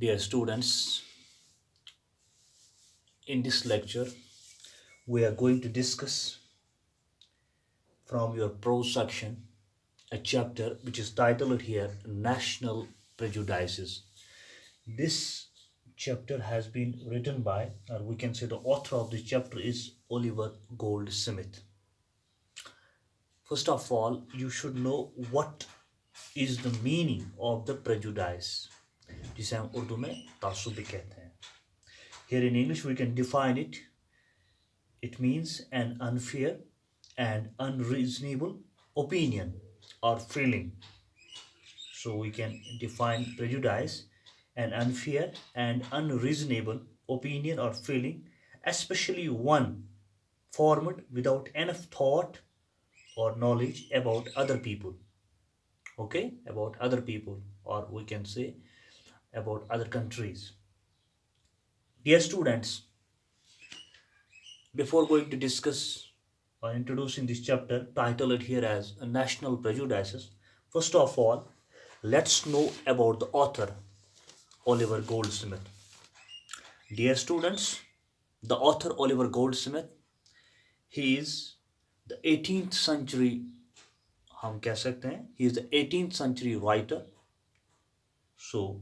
Dear students, in this lecture, we are going to discuss from your prose section a chapter which is titled here National Prejudices. This chapter has been written by, or we can say the author of this chapter is Oliver Goldsmith. First of all, you should know what is the meaning of the prejudice, जिसे हम उर्दू में तासुब भी कहते हैं. Here in English we can define it. It means an unfair and unreasonable opinion or feeling. So we can define prejudice an unfair and unreasonable opinion or feeling, especially one formed without enough thought or knowledge about other people. Okay, about other people, or we can say about other countries. Dear students, before going to discuss or introducing this chapter, title it here as National Prejudices, first of all, let's know about the author, Oliver Goldsmith. Dear students, the author Oliver Goldsmith, he is the 18th century, हम कह सकते हैं, he is the 18th century writer. So,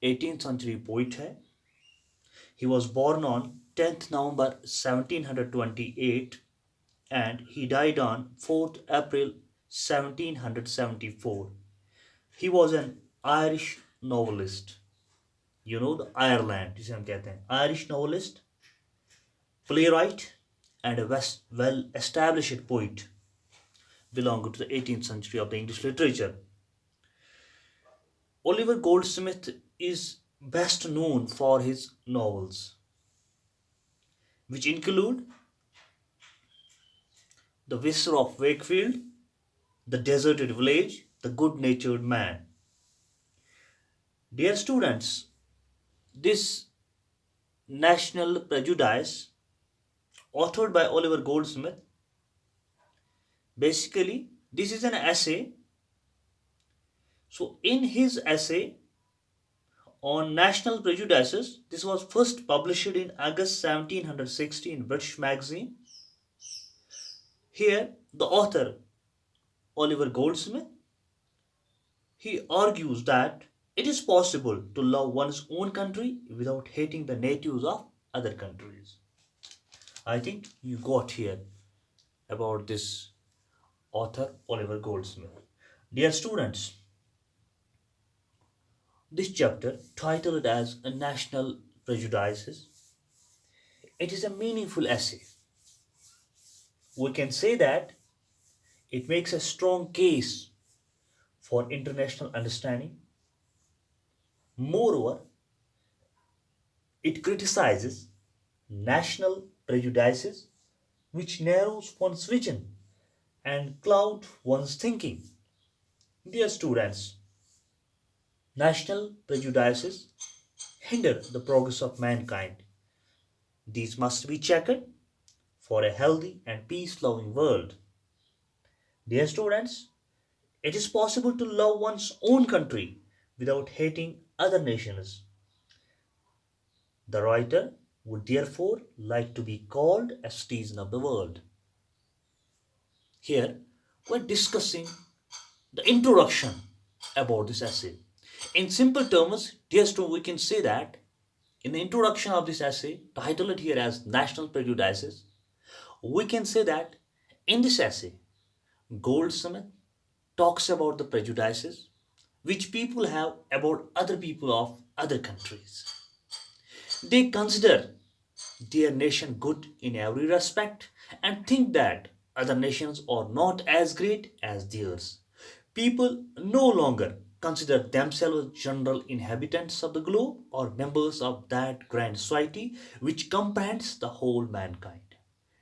18th century poet है. He was born on 10th November 1728 and he died on 4th April 1774. He was an Irish novelist. You know the Ireland, जिसे हम कहते हैं, Irish novelist, playwright, and a well-established poet belonging to the 18th century of the English literature. Oliver Goldsmith is best known for his novels, which include The Whisper of Wakefield, The Deserted Village, The Good Natured Man. Dear students, this National Prejudice, authored by Oliver Goldsmith, basically, this is an essay. So, in his essay on national prejudices, this was first published in August 1760 in British magazine. Here, the author, Oliver Goldsmith, he argues that it is possible to love one's own country without hating the natives of other countries. I think you got here about this author, Oliver Goldsmith. Dear students, this chapter, titled as A National Prejudices, it is a meaningful essay. We can say that it makes a strong case for international understanding. Moreover, it criticizes national prejudices which narrows one's vision and cloud one's thinking. Dear students, national prejudices hinder the progress of mankind. These must be checked for a healthy and peace-loving world. Dear students, it is possible to love one's own country without hating other nations. The writer would therefore like to be called a citizen of the world. Here, we're discussing the introduction about this essay. In simple terms, dear students, we can say that in the introduction of this essay, titled here as National Prejudices, we can say that in this essay, Goldsmith talks about the prejudices which people have about other people of other countries. They consider their nation good in every respect and think that other nations are not as great as theirs. People no longer consider themselves general inhabitants of the globe or members of that grand society which comprehends the whole mankind.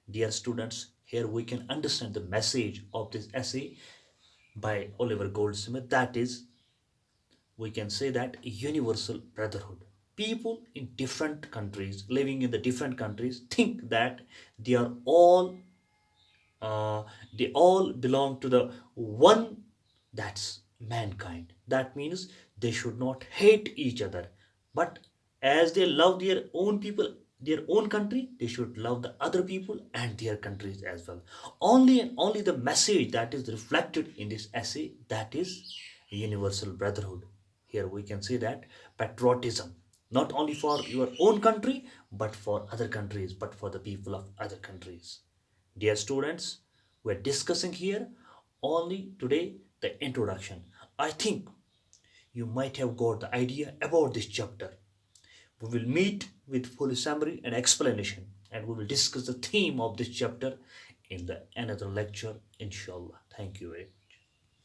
Dear students, here we can understand the message of this essay by Oliver Goldsmith, that is, we can say that universal brotherhood. People in different countries, living in the different countries, think that they are all uh, they all belong to the one, that's mankind. That means they should not hate each other, But as they love their own people, their own country, they should love the other people and their countries as well. Only and only the message that is reflected in this essay, that is universal brotherhood. Here we can say that patriotism, not only for your own country, but for other countries, but for the people of other countries. Dear students, we're discussing here only today the introduction. I think you might have got the idea about this chapter. We will meet with full summary and explanation, and we will discuss the theme of this chapter in the another lecture, inshallah. Thank you very